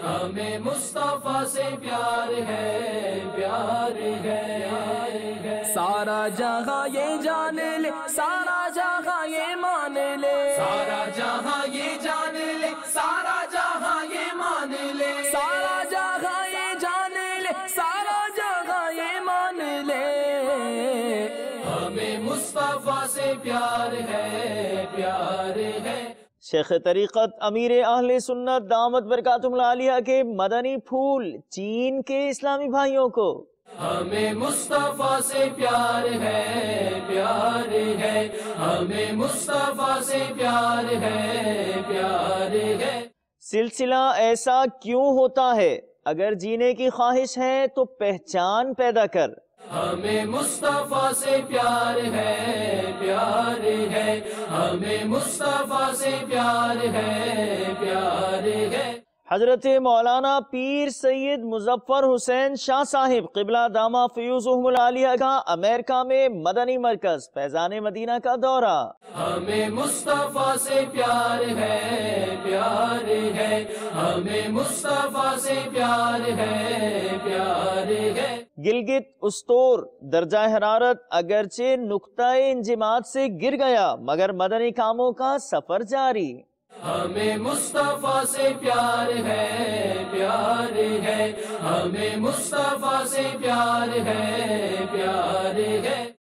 ہمیں مصطفیٰ سے پیار ہے، پیار ہے۔ سارا جہاں یہ جان لے، سارا جہاں یہ مان لے، سارا جہاں یہ جان لے، سارا جہاں یہ مان لے، سارا جہاں یہ جان لے، سارا جہاں یہ مان لے، ہمیں مصطفیٰ سے پیار ہے، پیار ہے۔ شیخ طریقت امیر اہل سنت دامت برکاتہم العالیہ کے مدنی پھول چین کے اسلامی بھائیوں کو ہمیں مصطفیٰ سے پیار ہے، پیار ہے۔ ہمیں مصطفیٰ سے پیار ہے، پیار ہے۔ سلسلہ ایسا کیوں ہوتا ہے؟ اگر جینے کی خواہش ہے تو پہچان پیدا کر۔ ہمیں مصطفیٰ سے پیار ہے، پیار ہے۔ ہمیں مصطفیٰ سے پیار ہے، پیار ہے۔ حضرت مولانا پیر سید مظفر حسین شاہ صاحب قبلہ دامہ فیوزہم العالیہ کا امریکہ میں مدنی مرکز فیضان مدینہ کا دورہ۔ ہمیں مصطفیٰ سے پیار ہے، پیار ہے۔ ہمیں مصطفیٰ سے پیار ہے، پیار ہے۔ گلگت استور درجہ حرارت اگرچہ نقطہ انجماد سے گر گیا مگر مدنی کاموں کا سفر جاری۔ ہمیں مصطفیٰ سے پیار ہے، پیار ہے۔ ہمیں مصطفیٰ سے پیار ہے، پیار ہے۔